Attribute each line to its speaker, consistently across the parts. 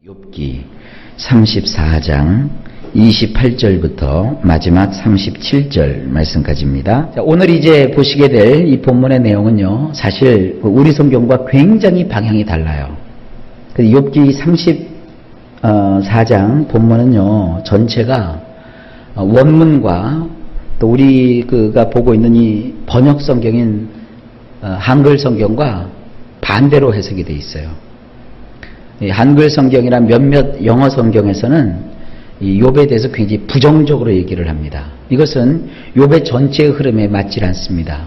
Speaker 1: 욥기 34장 28절부터 마지막 37절 말씀까지입니다. 자, 오늘 이제 보시게 될 이 본문의 내용은요, 사실 우리 성경과 굉장히 방향이 달라요. 욥기 34장 본문은요, 전체가 원문과 또 우리가 보고 있는 이 번역 성경인 한글 성경과 반대로 해석이 되어 있어요. 한글 성경이나 몇몇 영어 성경에서는 이 욥에 대해서 굉장히 부정적으로 얘기를 합니다. 이것은 욥의 전체의 흐름에 맞지 않습니다.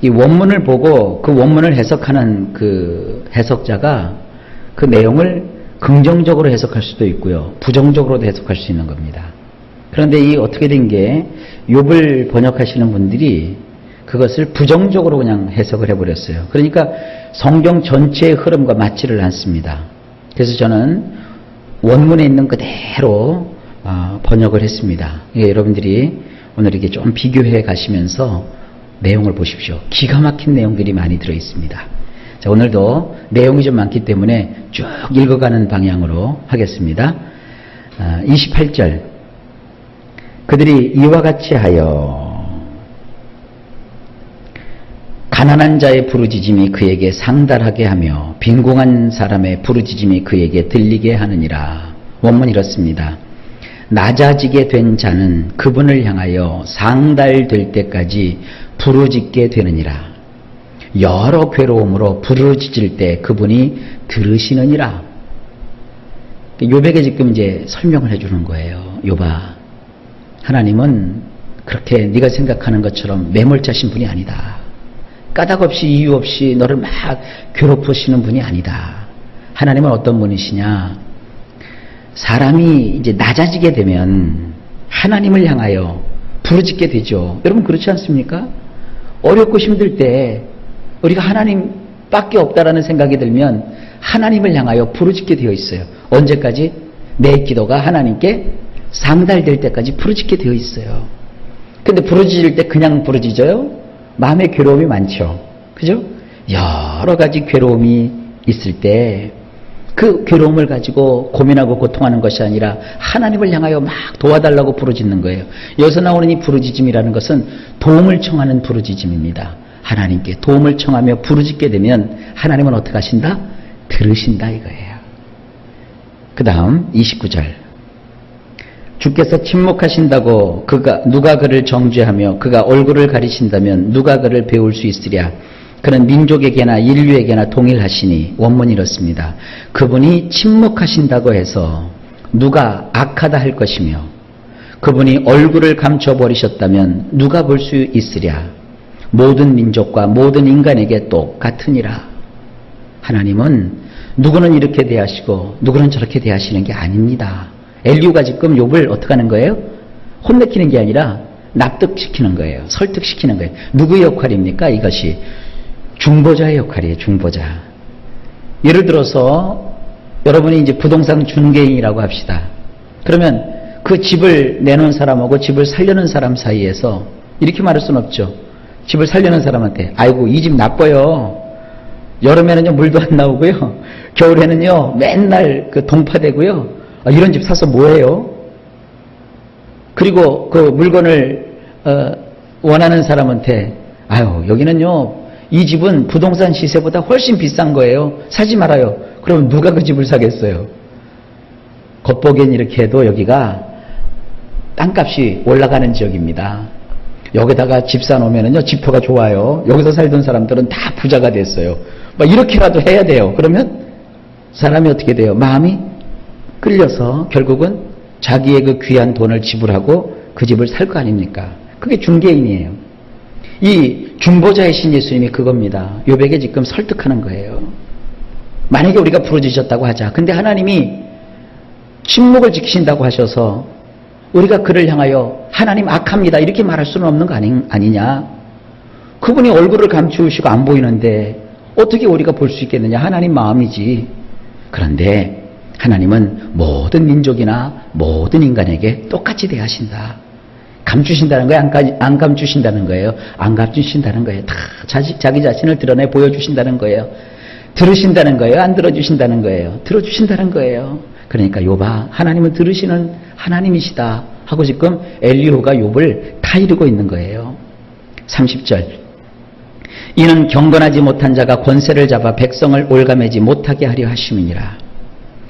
Speaker 1: 이 원문을 보고 그 원문을 해석하는 그 해석자가 그 내용을 긍정적으로 해석할 수도 있고요, 부정적으로도 해석할 수 있는 겁니다. 그런데 이 어떻게 된 게 욥을 번역하시는 분들이 그것을 부정적으로 그냥 해석을 해버렸어요. 그러니까 성경 전체의 흐름과 맞지를 않습니다. 그래서 저는 원문에 있는 그대로 번역을 했습니다. 여러분들이 오늘 이렇게 좀 비교해 가시면서 내용을 보십시오. 기가 막힌 내용들이 많이 들어있습니다. 자, 오늘도 내용이 좀 많기 때문에 쭉 읽어가는 방향으로 하겠습니다. 28절, 그들이 이와 같이 하여 가난한 자의 부르짖음이 그에게 상달하게 하며 빈궁한 사람의 부르짖음이 그에게 들리게 하느니라. 원문이 이렇습니다. 낮아지게 된 자는 그분을 향하여 상달될 때까지 부르짖게 되느니라. 여러 괴로움으로 부르짖을 때 그분이 들으시느니라. 욥에게 지금 이제 설명을 해주는 거예요. 욥아, 하나님은 그렇게 네가 생각하는 것처럼 매몰차신 분이 아니다. 까닭 없이 이유 없이 너를 막 괴롭히시는 분이 아니다. 하나님은 어떤 분이시냐? 사람이 이제 낮아지게 되면 하나님을 향하여 부르짖게 되죠. 여러분 그렇지 않습니까? 어렵고 힘들 때 우리가 하나님밖에 없다라는 생각이 들면 하나님을 향하여 부르짖게 되어 있어요. 언제까지? 내 기도가 하나님께 상달될 때까지 부르짖게 되어 있어요. 근데 부르짖을 때 그냥 부르짖어요? 마음의 괴로움이 많죠. 그죠? 여러 가지 괴로움이 있을 때 그 괴로움을 가지고 고민하고 고통하는 것이 아니라 하나님을 향하여 막 도와달라고 부르짖는 거예요. 여기서 나오는 이 부르짖음이라는 것은 도움을 청하는 부르짖음입니다. 하나님께 도움을 청하며 부르짖게 되면 하나님은 어떻게 하신다? 들으신다 이거예요. 그 다음 29절, 주께서 침묵하신다고 누가 그를 정죄하며 그가 얼굴을 가리신다면 누가 그를 배울 수 있으랴. 그는 민족에게나 인류에게나 동일하시니. 원문이 이렇습니다. 그분이 침묵하신다고 해서 누가 악하다 할 것이며 그분이 얼굴을 감춰버리셨다면 누가 볼 수 있으랴. 모든 민족과 모든 인간에게 똑같으니라. 하나님은 누구는 이렇게 대하시고 누구는 저렇게 대하시는 게 아닙니다. 엘리후가 지금 욥을 어떻게 하는 거예요? 혼내키는 게 아니라 납득시키는 거예요. 설득시키는 거예요. 누구의 역할입니까? 이것이 중보자의 역할이에요. 중보자. 예를 들어서 여러분이 이제 부동산 중개인이라고 합시다. 그러면 그 집을 내놓은 사람하고 집을 살려는 사람 사이에서 이렇게 말할 수는 없죠. 집을 살려는 사람한테 아이고 이 집 나빠요. 여름에는요 물도 안 나오고요, 겨울에는요 맨날 그 동파되고요, 이런 집 사서 뭐해요? 그리고 그 물건을 원하는 사람한테 아유 여기는요 이 집은 부동산 시세보다 훨씬 비싼 거예요. 사지 말아요. 그럼 누가 그 집을 사겠어요? 겉보기엔 이렇게 해도 여기가 땅값이 올라가는 지역입니다. 여기다가 집 사놓으면요 지표가 좋아요. 여기서 살던 사람들은 다 부자가 됐어요. 막 이렇게라도 해야 돼요. 그러면 사람이 어떻게 돼요? 마음이 끌려서 결국은 자기의 그 귀한 돈을 지불하고 그 집을 살 거 아닙니까? 그게 중개인이에요. 이 중보자의 신 예수님이 그겁니다. 욥에게 지금 설득하는 거예요. 만약에 우리가 부르짖었다고 하자. 근데 하나님이 침묵을 지키신다고 하셔서 우리가 그를 향하여 하나님 악합니다 이렇게 말할 수는 없는 거 아니냐. 그분이 얼굴을 감추시고 안 보이는데 어떻게 우리가 볼 수 있겠느냐. 하나님 마음이지. 그런데 하나님은 모든 민족이나 모든 인간에게 똑같이 대하신다. 감추신다는 거예요? 안 감추신다는 거예요? 안 감추신다는 거예요. 다 자기 자신을 드러내 보여주신다는 거예요. 들으신다는 거예요? 안 들어주신다는 거예요? 들어주신다는 거예요. 그러니까 욥아, 하나님은 들으시는 하나님이시다 하고 지금 엘리후가 욥을 타이르고 있는 거예요. 30절. 이는 경건하지 못한 자가 권세를 잡아 백성을 올가매지 못하게 하려 하심이니라.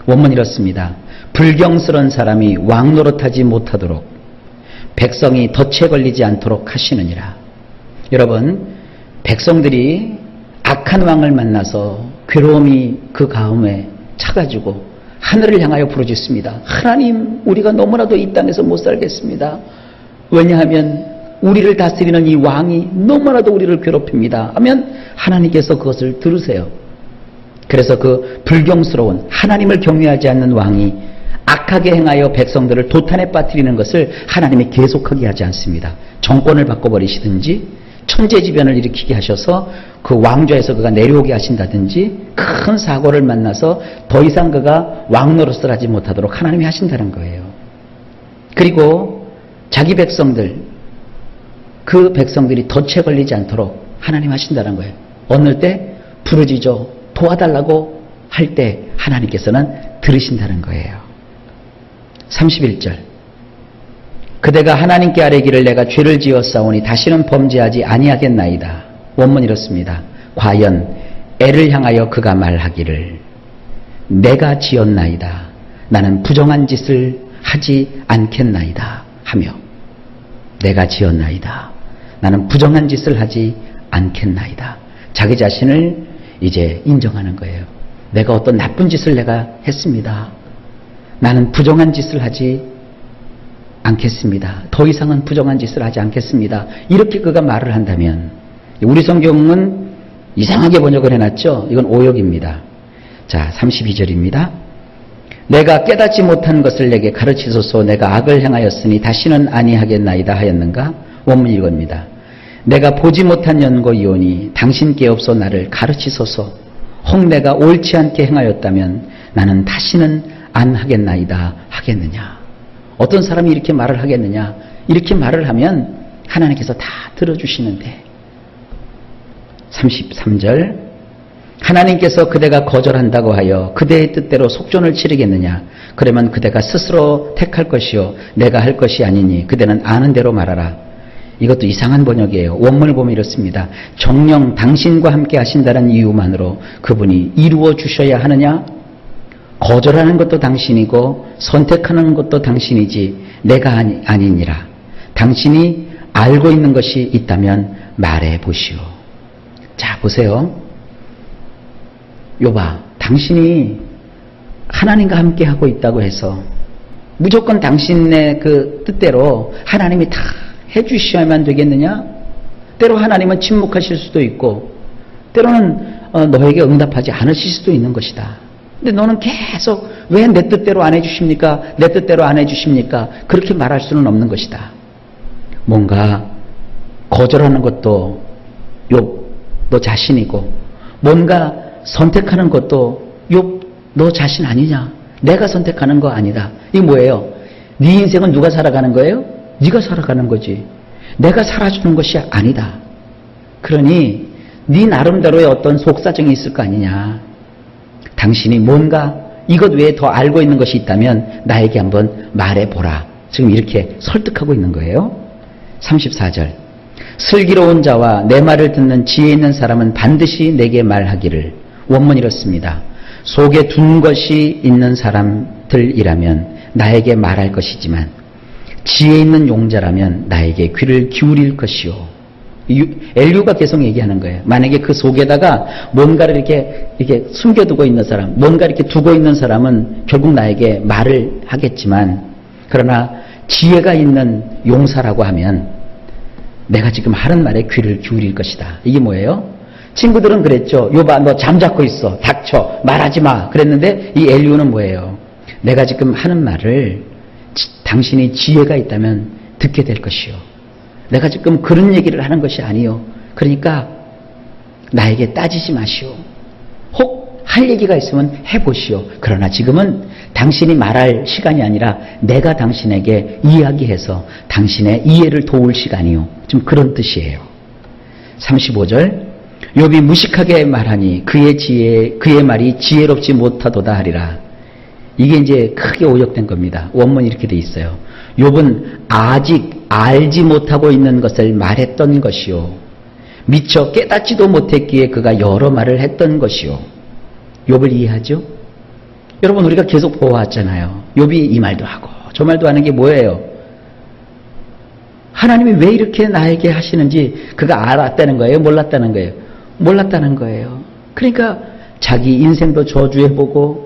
Speaker 1: 원문 이렇습니다. 불경스러운 사람이 왕 노릇하지 못하도록 백성이 덫에 걸리지 않도록 하시느니라. 여러분, 백성들이 악한 왕을 만나서 괴로움이 그 가운데 차가지고 하늘을 향하여 부르짖습니다. 하나님, 우리가 너무나도 이 땅에서 못 살겠습니다. 왜냐하면 우리를 다스리는 이 왕이 너무나도 우리를 괴롭힙니다 하면 하나님께서 그것을 들으세요. 그래서 그 불경스러운 하나님을 경외하지 않는 왕이 악하게 행하여 백성들을 도탄에 빠뜨리는 것을 하나님이 계속하게 하지 않습니다. 정권을 바꿔버리시든지 천재지변을 일으키게 하셔서 그 왕좌에서 그가 내려오게 하신다든지 큰 사고를 만나서 더 이상 그가 왕 노릇을 하지 못하도록 하나님이 하신다는 거예요. 그리고 자기 백성들, 그 백성들이 덫에 걸리지 않도록 하나님 하신다는 거예요. 어느 때 부르짖어 도와달라고 할 때 하나님께서는 들으신다는 거예요. 31절. 그대가 하나님께 아뢰기를 내가 죄를 지었사오니 다시는 범죄하지 아니하겠나이다. 원문 이렇습니다. 과연 애를 향하여 그가 말하기를 내가 지었나이다. 나는 부정한 짓을 하지 않겠나이다 하며 내가 지었나이다. 나는 부정한 짓을 하지 않겠나이다. 자기 자신을 이제 인정하는 거예요. 내가 어떤 나쁜 짓을 내가 했습니다. 나는 부정한 짓을 하지 않겠습니다. 더 이상은 부정한 짓을 하지 않겠습니다. 이렇게 그가 말을 한다면, 우리 성경은 이상하게 번역을 해놨죠. 이건 오역입니다. 자, 32절입니다. 내가 깨닫지 못한 것을 내게 가르치소서. 내가 악을 행하였으니 다시는 아니하겠나이다 하였는가? 원문 이겁니다. 내가 보지 못한 연고이오니 당신께 없어 나를 가르치소서. 혹 내가 옳지 않게 행하였다면 나는 다시는 안 하겠나이다 하겠느냐? 어떤 사람이 이렇게 말을 하겠느냐? 이렇게 말을 하면 하나님께서 다 들어주시는데. 33절. 하나님께서 그대가 거절한다고 하여 그대의 뜻대로 속전을 치르겠느냐? 그러면 그대가 스스로 택할 것이요 내가 할 것이 아니니 그대는 아는 대로 말하라. 이것도 이상한 번역이에요. 원문을 보면 이렇습니다. 정녕 당신과 함께 하신다는 이유만으로 그분이 이루어 주셔야 하느냐? 거절하는 것도 당신이고 선택하는 것도 당신이지 내가 아니니라. 당신이 알고 있는 것이 있다면 말해 보시오. 자, 보세요. 욥아, 당신이 하나님과 함께 하고 있다고 해서 무조건 당신의 그 뜻대로 하나님이 다 해주셔야만 되겠느냐? 때로 하나님은 침묵하실 수도 있고 때로는 너에게 응답하지 않으실 수도 있는 것이다. 근데 너는 계속 왜 내 뜻대로 안 해주십니까? 내 뜻대로 안 해주십니까? 그렇게 말할 수는 없는 것이다. 뭔가 거절하는 것도 욥 너 자신이고 뭔가 선택하는 것도 욥 너 자신 아니냐? 내가 선택하는 거 아니다. 이게 뭐예요? 네 인생은 누가 살아가는 거예요? 네가 살아가는 거지. 내가 살아주는 것이 아니다. 그러니 네 나름대로의 어떤 속사정이 있을 거 아니냐. 당신이 뭔가 이것 외에 더 알고 있는 것이 있다면 나에게 한번 말해보라. 지금 이렇게 설득하고 있는 거예요. 34절. 슬기로운 자와 내 말을 듣는 지혜 있는 사람은 반드시 내게 말하기를. 원문 이렇습니다. 속에 둔 것이 있는 사람들이라면 나에게 말할 것이지만 지혜 있는 용자라면 나에게 귀를 기울일 것이요. 엘리후가 계속 얘기하는 거예요. 만약에 그 속에다가 뭔가를 이렇게 숨겨두고 있는 사람, 뭔가 이렇게 두고 있는 사람은 결국 나에게 말을 하겠지만, 그러나 지혜가 있는 용사라고 하면 내가 지금 하는 말에 귀를 기울일 것이다. 이게 뭐예요? 친구들은 그랬죠. 욥아, 너 잠자고 있어. 닥쳐. 말하지 마. 그랬는데 이 엘리후는 뭐예요? 내가 지금 하는 말을 당신이 지혜가 있다면 듣게 될 것이요. 내가 지금 그런 얘기를 하는 것이 아니요. 그러니까 나에게 따지지 마시오. 혹 할 얘기가 있으면 해보시오. 그러나 지금은 당신이 말할 시간이 아니라 내가 당신에게 이야기해서 당신의 이해를 도울 시간이요. 좀 그런 뜻이에요. 35절. 욥이 무식하게 말하니 그의 말이 지혜롭지 못하도다 하리라. 이게 이제 크게 오역된 겁니다. 원문이 이렇게 돼 있어요. 욥은 아직 알지 못하고 있는 것을 말했던 것이요, 미처 깨닫지도 못했기에 그가 여러 말을 했던 것이요. 욥을 이해하죠? 여러분, 우리가 계속 보아왔잖아요. 욥이 이 말도 하고 저 말도 하는 게 뭐예요? 하나님이 왜 이렇게 나에게 하시는지 그가 알았다는 거예요? 몰랐다는 거예요? 몰랐다는 거예요. 그러니까 자기 인생도 저주해보고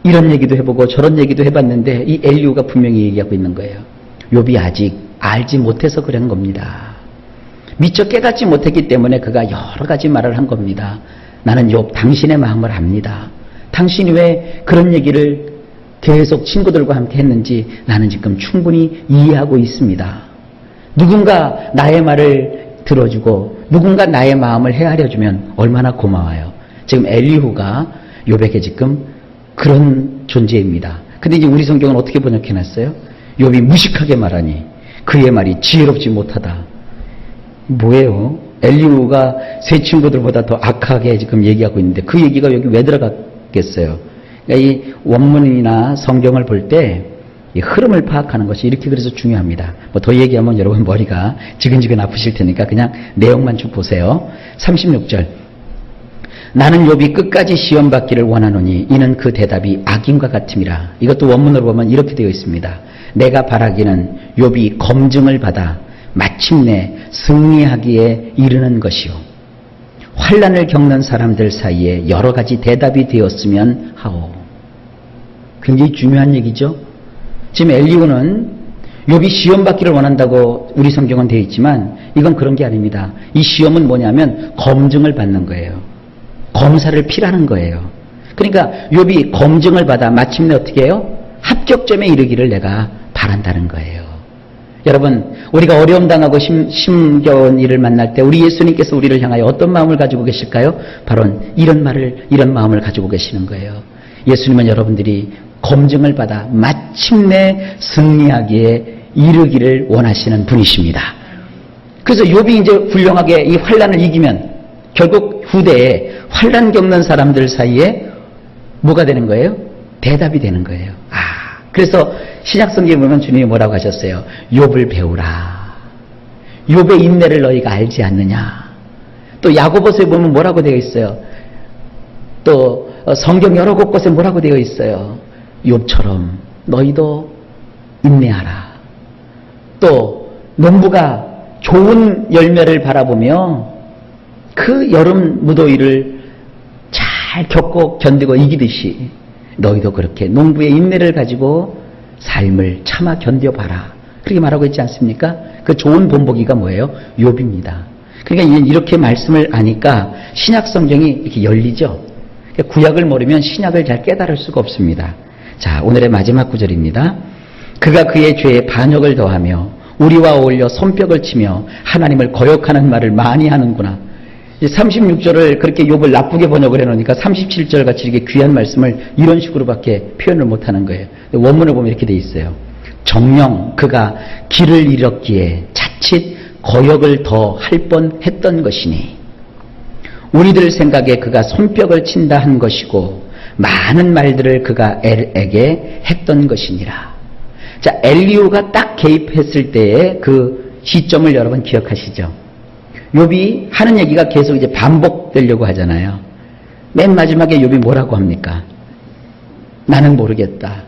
Speaker 1: 이런 얘기도 해보고 저런 얘기도 해봤는데 이 엘리후가 분명히 얘기하고 있는 거예요. 욥이 아직 알지 못해서 그런 겁니다. 미처 깨닫지 못했기 때문에 그가 여러 가지 말을 한 겁니다. 나는 욥 당신의 마음을 압니다. 당신이 왜 그런 얘기를 계속 친구들과 함께 했는지 나는 지금 충분히 이해하고 있습니다. 누군가 나의 말을 들어주고 누군가 나의 마음을 헤아려주면 얼마나 고마워요. 지금 엘리후가 욥에게 지금 그런 존재입니다. 근데 이제 우리 성경은 어떻게 번역해놨어요? 욥이 무식하게 말하니 그의 말이 지혜롭지 못하다. 뭐예요? 엘리후가 세 친구들보다 더 악하게 지금 얘기하고 있는데 그 얘기가 여기 왜 들어갔겠어요? 그러니까 이 원문이나 성경을 볼 때 이 흐름을 파악하는 것이 이렇게 그래서 중요합니다. 뭐 더 얘기하면 여러분 머리가 지근지근 아프실 테니까 그냥 내용만 쭉 보세요. 36절. 나는 욥이 끝까지 시험받기를 원하노니 이는 그 대답이 악인과 같음이라. 이것도 원문으로 보면 이렇게 되어 있습니다. 내가 바라기는 욥이 검증을 받아 마침내 승리하기에 이르는 것이요, 환난을 겪는 사람들 사이에 여러 가지 대답이 되었으면 하오. 굉장히 중요한 얘기죠. 지금 엘리후는 욥이 시험받기를 원한다고 우리 성경은 되어 있지만 이건 그런 게 아닙니다. 이 시험은 뭐냐면 검증을 받는 거예요. 검사를 피라는 거예요. 그러니까 욥이 검증을 받아 마침내 어떻게 해요? 합격점에 이르기를 내가 바란다는 거예요. 여러분, 우리가 어려움 당하고 힘겨운 일을 만날 때 우리 예수님께서 우리를 향하여 어떤 마음을 가지고 계실까요? 바로 이런 마음을 가지고 계시는 거예요. 예수님은 여러분들이 검증을 받아 마침내 승리하기에 이르기를 원하시는 분이십니다. 그래서 욥이 이제 훌륭하게 이 환난을 이기면 결국 후대에 환난 겪는 사람들 사이에 뭐가 되는 거예요? 대답이 되는 거예요. 그래서 신약성경에 보면 주님이 뭐라고 하셨어요? 욥을 배우라. 욥의 인내를 너희가 알지 않느냐. 또 야고보서에 보면 뭐라고 되어 있어요? 또 성경 여러 곳곳에 뭐라고 되어 있어요? 욥처럼 너희도 인내하라. 또 농부가 좋은 열매를 바라보며 그 여름 무더위를 잘 겪고 견디고 이기듯이 너희도 그렇게 농부의 인내를 가지고 삶을 참아 견뎌봐라. 그렇게 말하고 있지 않습니까? 그 좋은 본보기가 뭐예요? 욥입니다. 그러니까 이렇게 말씀을 아니까 신약 성경이 이렇게 열리죠. 구약을 모르면 신약을 잘 깨달을 수가 없습니다. 자, 오늘의 마지막 구절입니다. 그가 그의 죄에 반역을 더하며 우리와 어울려 손뼉을 치며 하나님을 거역하는 말을 많이 하는구나. 36절을 그렇게 욥을 나쁘게 번역을 해놓으니까 37절 같이 이렇게 귀한 말씀을 이런 식으로밖에 표현을 못하는 거예요. 원문을 보면 이렇게 돼 있어요. 정녕 그가 길을 잃었기에 자칫 거역을 더 할 뻔했던 것이니 우리들 생각에 그가 손뼉을 친다 한 것이고 많은 말들을 그가 엘에게 했던 것이니라. 자, 엘리후가 딱 개입했을 때의 그 시점을 여러분 기억하시죠? 욥이 하는 얘기가 계속 이제 반복되려고 하잖아요. 맨 마지막에 욥이 뭐라고 합니까? 나는 모르겠다.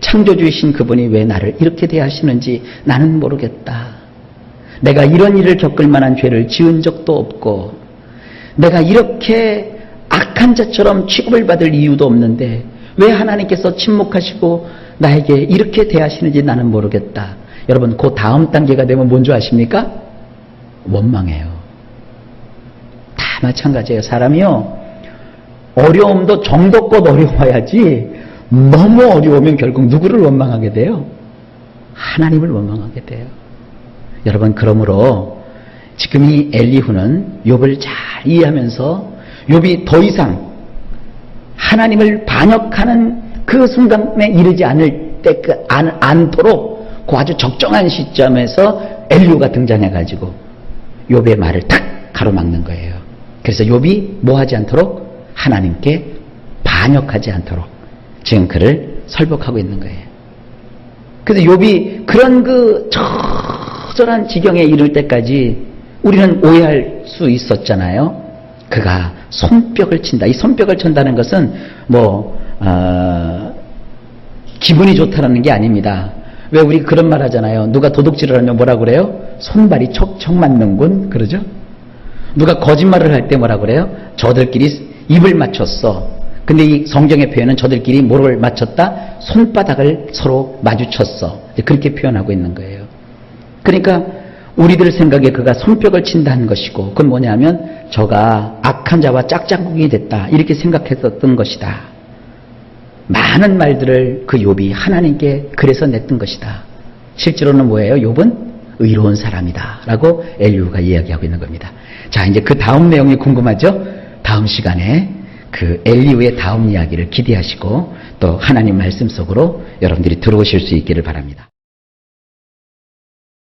Speaker 1: 창조주이신 그분이 왜 나를 이렇게 대하시는지 나는 모르겠다. 내가 이런 일을 겪을 만한 죄를 지은 적도 없고 내가 이렇게 악한 자처럼 취급을 받을 이유도 없는데 왜 하나님께서 침묵하시고 나에게 이렇게 대하시는지 나는 모르겠다. 여러분, 그 다음 단계가 되면 뭔지 아십니까? 원망해요. 다 마찬가지예요. 사람이요, 어려움도 정도껏 어려워야지 너무 어려우면 결국 누구를 원망하게 돼요? 하나님을 원망하게 돼요. 여러분, 그러므로 지금 이 엘리후는 욥을 잘 이해하면서 욥이 더 이상 하나님을 반역하는 그 순간에 이르지 않도록 그 아주 적정한 시점에서 엘리후가 등장해가지고 욥의 말을 탁 가로막는 거예요. 그래서 욥이 뭐 하지 않도록? 하나님께 반역하지 않도록 지금 그를 설복하고 있는 거예요. 그래서 욥이 그런 그 처절한 지경에 이를 때까지 우리는 오해할 수 있었잖아요. 그가 손뼉을 친다. 이 손뼉을 친다는 것은 기분이 좋다는 게 아닙니다. 왜 우리 그런 말 하잖아요. 누가 도둑질을 하면 뭐라 그래요? 손발이 척척 맞는군 그러죠. 누가 거짓말을 할 때 뭐라 그래요? 저들끼리 입을 맞췄어. 근데 이 성경의 표현은 저들끼리 뭐를 맞췄다? 손바닥을 서로 마주쳤어. 그렇게 표현하고 있는 거예요. 그러니까 우리들 생각에 그가 손뼉을 친다는 것이고, 그건 뭐냐면 저가 악한 자와 짝짝꿍이 됐다 이렇게 생각했었던 것이다. 많은 말들을 그 욥이 하나님께 그래서 냈던 것이다. 실제로는 뭐예요? 욥은 의로운 사람이다 라고 엘리후가 이야기하고 있는 겁니다. 자, 이제 그 다음 내용이 궁금하죠? 다음 시간에 그 엘리후의 다음 이야기를 기대하시고 또 하나님 말씀 속으로 여러분들이 들어오실 수 있기를 바랍니다.